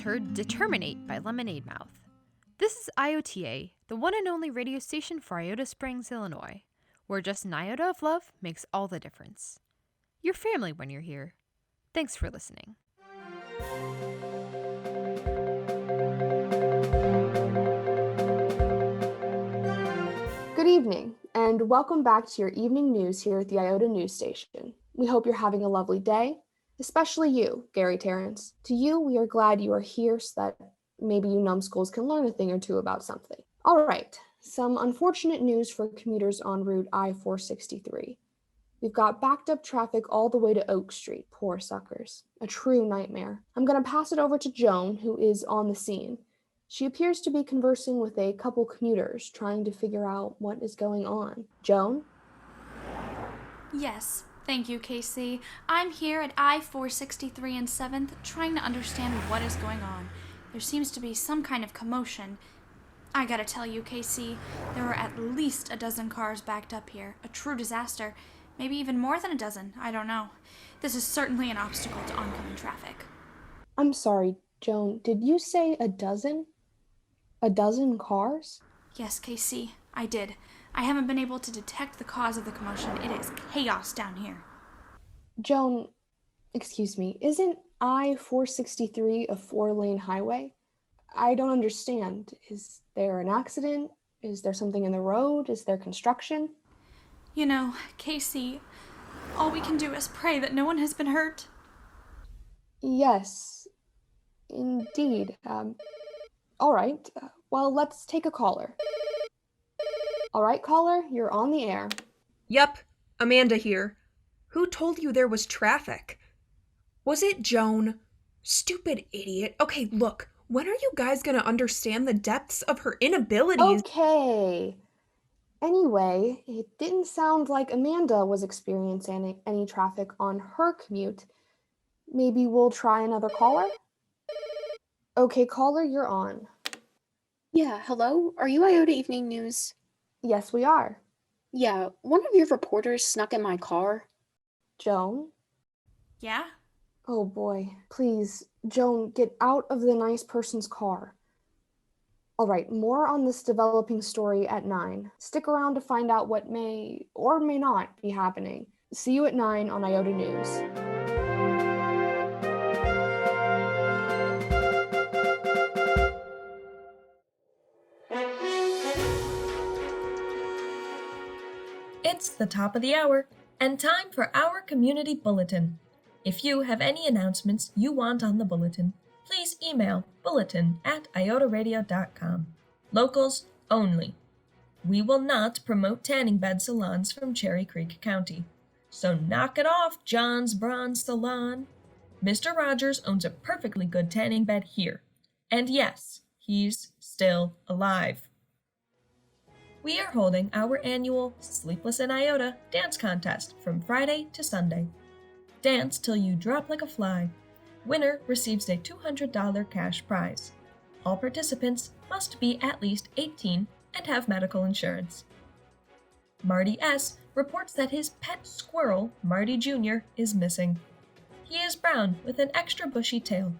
heard Determinate by Lemonade Mouth. This is IOTA, the one and only radio station for Iota Springs, Illinois, where just an iota of love makes all the difference. You're family when you're here. Thanks for listening. Good evening, and welcome back to your evening news here at the Iota News Station. We hope you're having a lovely day, especially you, Gary Terrence. To you, we are glad you are here so that maybe you numbskulls can learn a thing or two about something. All right, some unfortunate news for commuters on Route I-463. We've got backed up traffic all the way to Oak Street. Poor suckers. A true nightmare. I'm going to pass it over to Joan, who is on the scene. She appears to be conversing with a couple commuters, trying to figure out what is going on. Joan? Yes, thank you, Casey. I'm here at I-463 and 7th, trying to understand what is going on. There seems to be some kind of commotion. I gotta tell you, Casey, there are at least a dozen cars backed up here. A true disaster. Maybe even more than a dozen. I don't know. This is certainly an obstacle to oncoming traffic. I'm sorry, Joan. Did you say a dozen? A dozen cars? Yes, Casey, I did. I haven't been able to detect the cause of the commotion. It is chaos down here. Joan, excuse me, isn't I-463 a 4-lane highway? I don't understand. Is there an accident? Is there something in the road? Is there construction? You know, Casey, all we can do is pray that no one has been hurt. Yes, indeed. All right, well, let's take a caller. All right, caller, you're on the air. Yep, Amanda here. Who told you there was traffic? Was it Joan? Stupid idiot. Okay, look, when are you guys gonna understand the depths of her inabilities? Okay. Anyway, it didn't sound like Amanda was experiencing any traffic on her commute. Maybe we'll try another caller? Okay, caller, you're on. Yeah, hello? Are you Iota Evening News? Yes, we are. Yeah, one of your reporters snuck in my car. Joan? Yeah? Oh boy, please, Joan, get out of the nice person's car. All right, more on this developing story at 9. Stick around to find out what may or may not be happening. See you at 9 on Iota News. It's the top of the hour, and time for our community bulletin. If you have any announcements you want on the bulletin, please email bulletin@iotaradio.com. Locals only. We will not promote tanning bed salons from Cherry Creek County. So knock it off, John's Bronze Salon. Mr. Rogers owns a perfectly good tanning bed here. And yes, he's still alive. We are holding our annual Sleepless in Iota dance contest from Friday to Sunday. Dance till you drop like a fly. Winner receives a $200 cash prize. All participants must be at least 18 and have medical insurance. Marty S. reports that his pet squirrel, Marty Jr., is missing. He is brown with an extra bushy tail.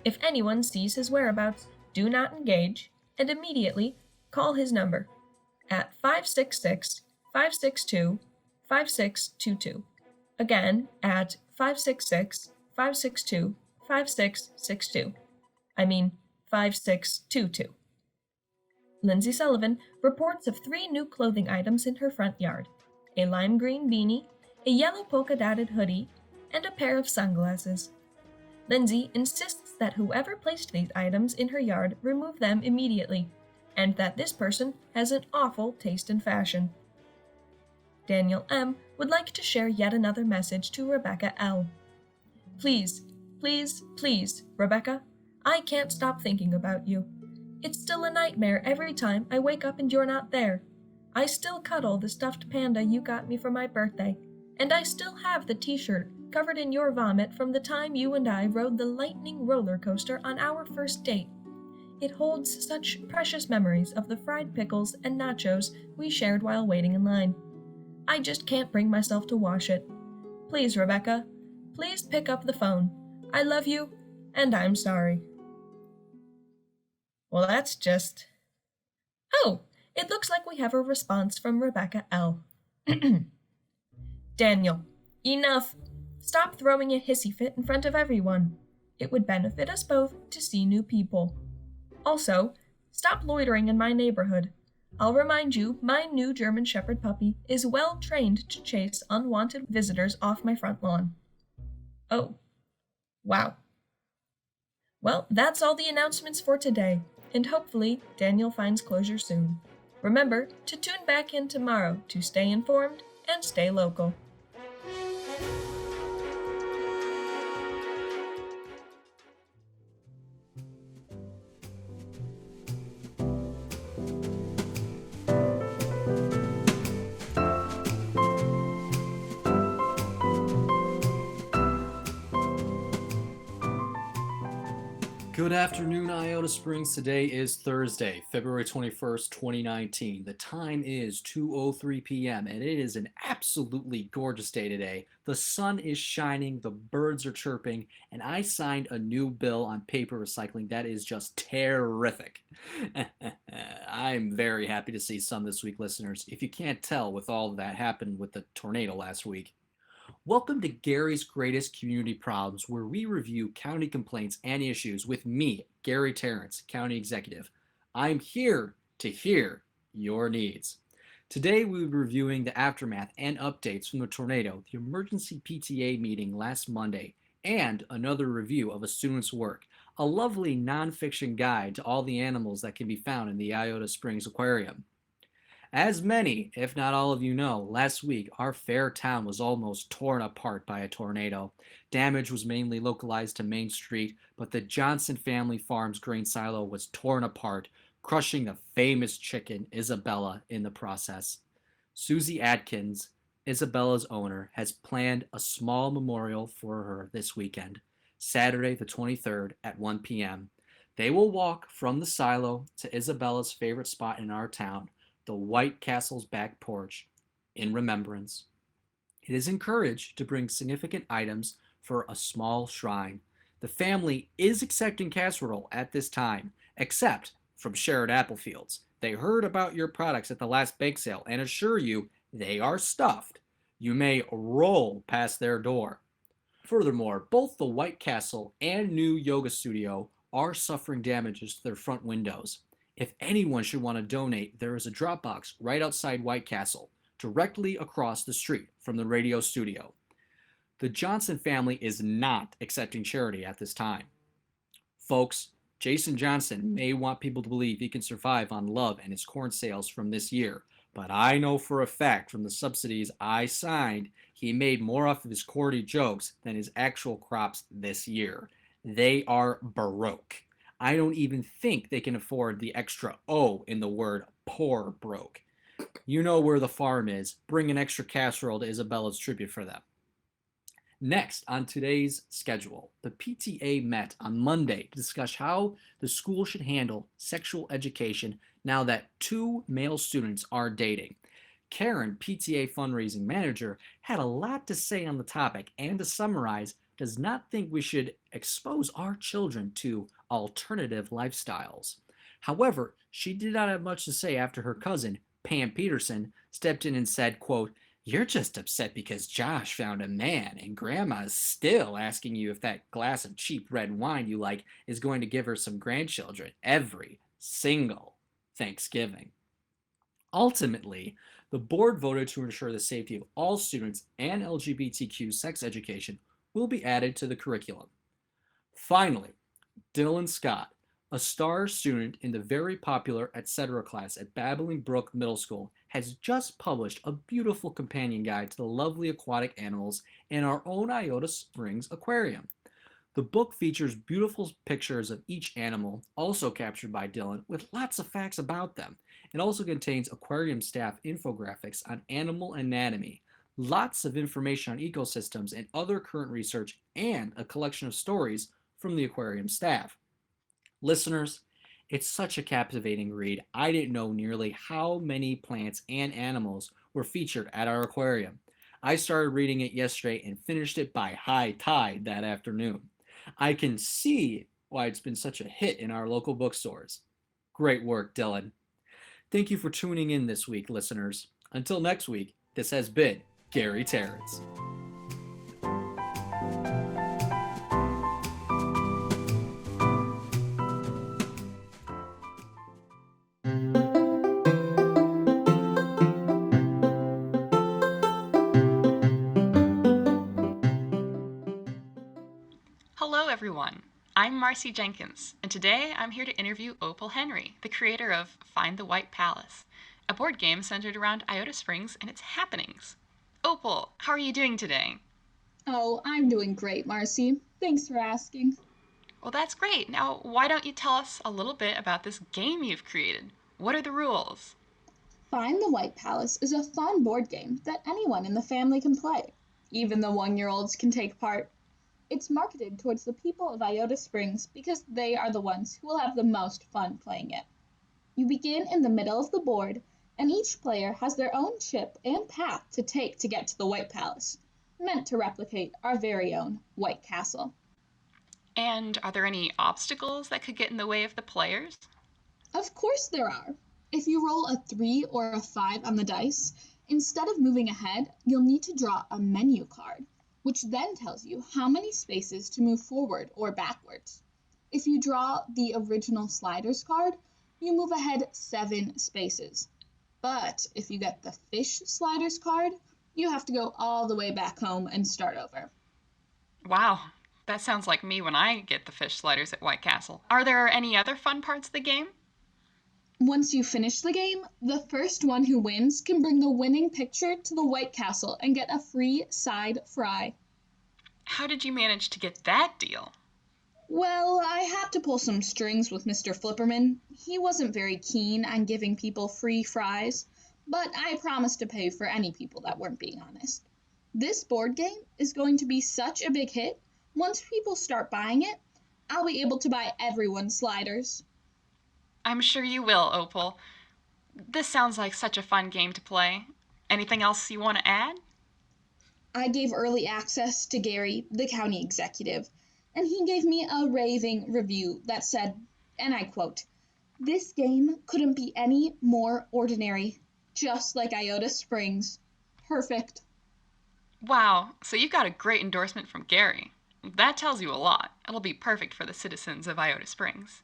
If anyone sees his whereabouts, do not engage and immediately call his number at 566-562-5622. Again, at 566-562-5662. I mean, 5622. Lindsay Sullivan reports of 3 new clothing items in her front yard: a lime green beanie, a yellow polka-dotted hoodie, and a pair of sunglasses. Lindsay insists that whoever placed these items in her yard remove them immediately, and that this person has an awful taste in fashion. Daniel M. would like to share yet another message to Rebecca L. Please, please, please, Rebecca, I can't stop thinking about you. It's still a nightmare every time I wake up and you're not there. I still cuddle the stuffed panda you got me for my birthday, and I still have the t-shirt covered in your vomit from the time you and I rode the lightning roller coaster on our first date. It holds such precious memories of the fried pickles and nachos we shared while waiting in line. I just can't bring myself to wash it. Please, Rebecca, please pick up the phone. I love you, and I'm sorry. Well, that's just... Oh, it looks like we have a response from Rebecca L. Daniel, enough. Stop throwing a hissy fit in front of everyone. It would benefit us both to see new people. Also, stop loitering in my neighborhood. I'll remind you, my new German Shepherd puppy is well trained to chase unwanted visitors off my front lawn. Oh, wow. Well, that's all the announcements for today, and hopefully Daniel finds closure soon. Remember to tune back in tomorrow to stay informed and stay local. Good afternoon, Iota Springs. Today is Thursday, February 21st, 2019. The time is 2:03 p.m. and it is an absolutely gorgeous day today. The sun is shining, the birds are chirping, and I signed a new bill on paper recycling that is just terrific. I'm very happy to see sun this week, listeners. If you can't tell with all that happened with the tornado last week. Welcome to Gary's Greatest Community Problems, where we review county complaints and issues with me, Gary Terrence, County Executive. I'm here to hear your needs. Today we'll be reviewing the aftermath and updates from the tornado, the emergency PTA meeting last Monday, and another review of a student's work, a lovely nonfiction guide to all the animals that can be found in the Iota Springs Aquarium. As many, if not all of you know, last week our fair town was almost torn apart by a tornado. Damage was mainly localized to Main Street, but the Johnson family farm's grain silo was torn apart, crushing the famous chicken Isabella in the process. Susie Adkins, Isabella's owner, has planned a small memorial for her this weekend, Saturday the 23rd at 1 p.m. They will walk from the silo to Isabella's favorite spot in our town, the White Castle's back porch, in remembrance. It is encouraged to bring significant items for a small shrine. The family is accepting casserole at this time, except from Sherrod Applefields. They heard about your products at the last bake sale and assure you they are stuffed. You may roll past their door. Furthermore, both the White Castle and new yoga studio are suffering damages to their front windows. If anyone should want to donate, there is a drop box right outside White Castle, directly across the street from the radio studio. The Johnson family is not accepting charity at this time. Folks, Jason Johnson may want people to believe he can survive on love and his corn sales from this year, but I know for a fact from the subsidies I signed, he made more off of his corny jokes than his actual crops this year. They are baroque. I don't even think they can afford the extra O in the word poor broke. You know where the farm is. Bring an extra casserole to Isabella's tribute for them. Next on today's schedule, the PTA met on Monday to discuss how the school should handle sexual education now that 2 male students are dating. Karen, PTA fundraising manager, had a lot to say on the topic and to summarize, does not think we should expose our children to alternative lifestyles. However, she did not have much to say after her cousin, Pam Peterson, stepped in and said, quote, "You're just upset because Josh found a man and Grandma's still asking you if that glass of cheap red wine you like is going to give her some grandchildren every single Thanksgiving." Ultimately, the board voted to ensure the safety of all students and LGBTQ sex education will be added to the curriculum. Finally, Dylan Scott, a star student in the very popular Etc. class at Babbling Brook Middle School, has just published a beautiful companion guide to the lovely aquatic animals in our own Iota Springs Aquarium. The book features beautiful pictures of each animal, also captured by Dylan, with lots of facts about them. It also contains aquarium staff infographics on animal anatomy, lots of information on ecosystems and other current research, and a collection of stories from the aquarium staff. Listeners, it's such a captivating read. I didn't know nearly how many plants and animals were featured at our aquarium. I started reading it yesterday and finished it by high tide that afternoon. I can see why it's been such a hit in our local bookstores. Great work, Dylan. Thank you for tuning in this week, listeners. Until next week, this has been Gary Terrence. Hello, everyone. I'm Marcy Jenkins, and today I'm here to interview Opal Henry, the creator of Find the White Palace, a board game centered around Iota Springs and its happenings. Opal, how are you doing today? Oh, I'm doing great, Marcy. Thanks for asking. Well, that's great. Now, why don't you tell us a little bit about this game you've created? What are the rules? Find the White Palace is a fun board game that anyone in the family can play. Even the one-year-olds can take part. It's marketed towards the people of Iota Springs because they are the ones who will have the most fun playing it. You begin in the middle of the board, and each player has their own chip and path to take to get to the White Palace, meant to replicate our very own White Castle. And are there any obstacles that could get in the way of the players? Of course there are. If you roll a 3 or a 5 on the dice, instead of moving ahead, you'll need to draw a menu card, which then tells you how many spaces to move forward or backwards. If you draw the original sliders card, you move ahead 7 spaces. But if you get the fish sliders card, you have to go all the way back home and start over. Wow, that sounds like me when I get the fish sliders at White Castle. Are there any other fun parts of the game? Once you finish the game, the first one who wins can bring the winning picture to the White Castle and get a free side fry. How did you manage to get that deal? Well, I had to pull some strings with Mr. Flipperman. He wasn't very keen on giving people free fries, but I promised to pay for any people that weren't being honest. This board game is going to be such a big hit, once people start buying it, I'll be able to buy everyone sliders. I'm sure you will, Opal. This sounds like such a fun game to play. Anything else you want to add? I gave early access to Gary, the county executive, and he gave me a raving review that said, and I quote, "This game couldn't be any more ordinary, just like Iota Springs. Perfect." Wow, so you got a great endorsement from Gary. That tells you a lot. It'll be perfect for the citizens of Iota Springs.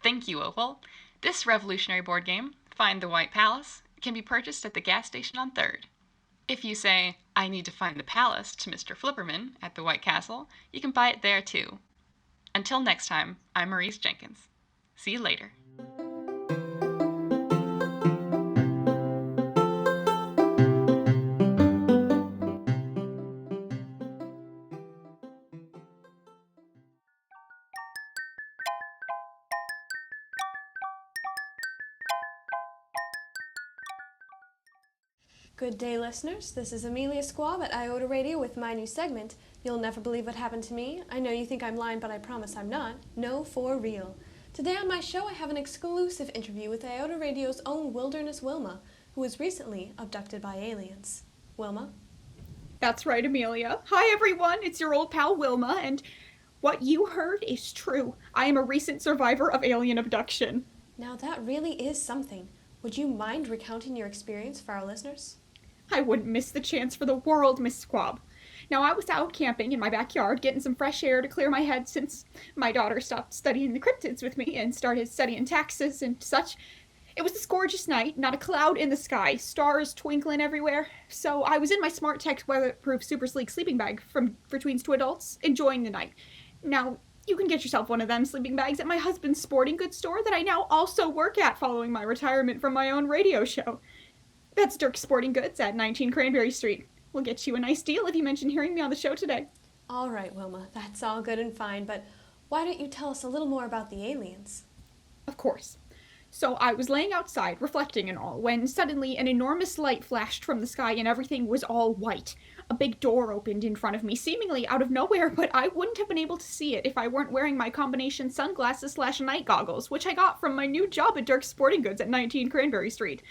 Thank you, Opal. This revolutionary board game, Find the White Palace, can be purchased at the gas station on 3rd. If you say, "I need to find the palace" to Mr. Flipperman at the White Castle, you can buy it there too. Until next time, I'm Maurice Jenkins. See you later. Good day, listeners. This is Amelia Squab at Iota Radio with my new segment, You'll Never Believe What Happened to Me. I know you think I'm lying, but I promise I'm not. No, for real. Today on my show, I have an exclusive interview with Iota Radio's own Wilderness Wilma, who was recently abducted by aliens. Wilma? That's right, Amelia. Hi, everyone. It's your old pal, Wilma, and what you heard is true. I am a recent survivor of alien abduction. Now that really is something. Would you mind recounting your experience for our listeners? I wouldn't miss the chance for the world, Miss Squab. Now, I was out camping in my backyard, getting some fresh air to clear my head since my daughter stopped studying the cryptids with me and started studying taxes and such. It was this gorgeous night, not a cloud in the sky, stars twinkling everywhere. So I was in my Smart Tech weatherproof super sleek sleeping bag for tweens to adults, enjoying the night. Now, you can get yourself one of them sleeping bags at my husband's sporting goods store that I now also work at following my retirement from my own radio show. That's Dirk's Sporting Goods at 19 Cranberry Street. We'll get you a nice deal if you mention hearing me on the show today. All right, Wilma, that's all good and fine, but why don't you tell us a little more about the aliens? Of course. So I was laying outside, reflecting and all, when suddenly an enormous light flashed from the sky and everything was all white. A big door opened in front of me, seemingly out of nowhere, but I wouldn't have been able to see it if I weren't wearing my combination sunglasses/night goggles, which I got from my new job at Dirk's Sporting Goods at 19 Cranberry Street.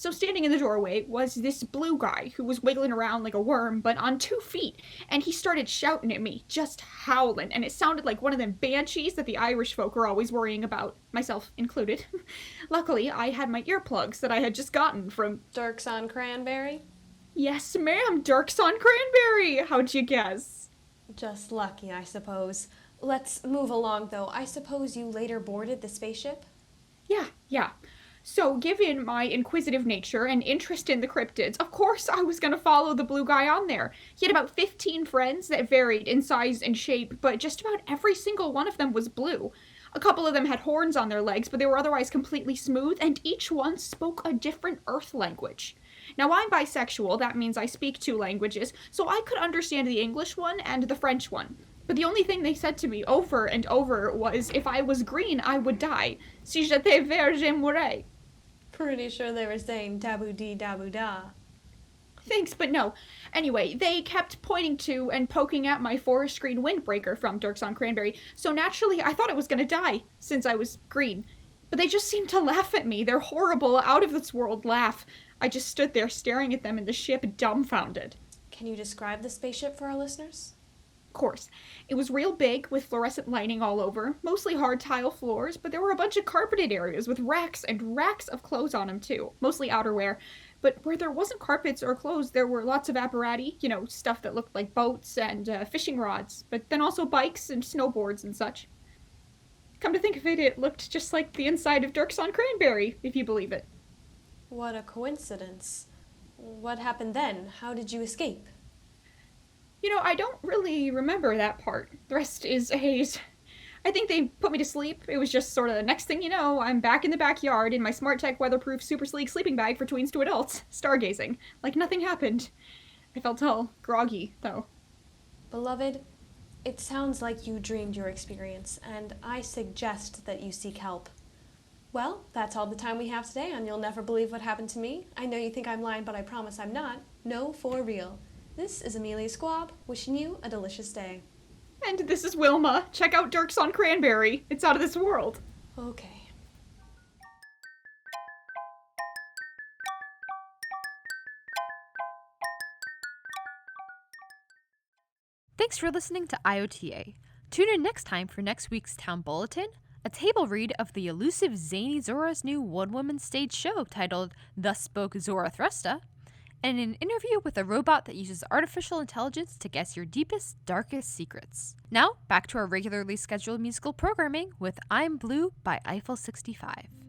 So standing in the doorway was this blue guy who was wiggling around like a worm, but on 2 feet, and he started shouting at me, just howling, and it sounded like one of them banshees that the Irish folk are always worrying about, myself included. Luckily, I had my earplugs that I had just gotten from... Dirks on Cranberry? Yes, ma'am, Dirks on Cranberry! How'd you guess? Just lucky, I suppose. Let's move along, though. I suppose you later boarded the spaceship? Yeah. So, given my inquisitive nature and interest in the cryptids, of course I was going to follow the blue guy on there. He had about 15 friends that varied in size and shape, but just about every single one of them was blue. A couple of them had horns on their legs, but they were otherwise completely smooth, and each one spoke a different Earth language. Now, I'm bisexual, that means I speak 2 languages, so I could understand the English one and the French one. But the only thing they said to me over and over was if I was green, I would die. Si j'étais vert, je mourrais. Pretty sure they were saying taboo-dee-daboo-da. Thanks, but no. Anyway, they kept pointing to and poking at my forest green windbreaker from Dirks on Cranberry, so naturally I thought it was gonna die, since I was green. But they just seemed to laugh at me, their horrible, out-of-this-world laugh. I just stood there staring at them in the ship, dumbfounded. Can you describe the spaceship for our listeners? Of course. It was real big, with fluorescent lighting all over, mostly hard tile floors, but there were a bunch of carpeted areas with racks and racks of clothes on them too, mostly outerwear. But where there wasn't carpets or clothes, there were lots of apparati, stuff that looked like boats and fishing rods, but then also bikes and snowboards and such. Come to think of it, it looked just like the inside of Dirks on Cranberry, if you believe it. What a coincidence. What happened then? How did you escape? I don't really remember that part. The rest is a haze. I think they put me to sleep. It was just sort of the next thing you know, I'm back in the backyard in my Smart Tech weatherproof super sleek sleeping bag for tweens to adults, stargazing, like nothing happened. I felt all groggy, though. Beloved, it sounds like you dreamed your experience, and I suggest that you seek help. Well, that's all the time we have today on You'll Never Believe What Happened to Me. I know you think I'm lying, but I promise I'm not. No, for real. This is Amelia Squab, wishing you a delicious day. And this is Wilma. Check out Dirks on Cranberry. It's out of this world. Okay. Thanks for listening to IOTA. Tune in next time for next week's Town Bulletin, a table read of the elusive Zany Zora's new one-woman stage show titled Thus Spoke Zora Thrusta, and an interview with a robot that uses artificial intelligence to guess your deepest, darkest secrets. Now, back to our regularly scheduled musical programming with I'm Blue by Eiffel 65.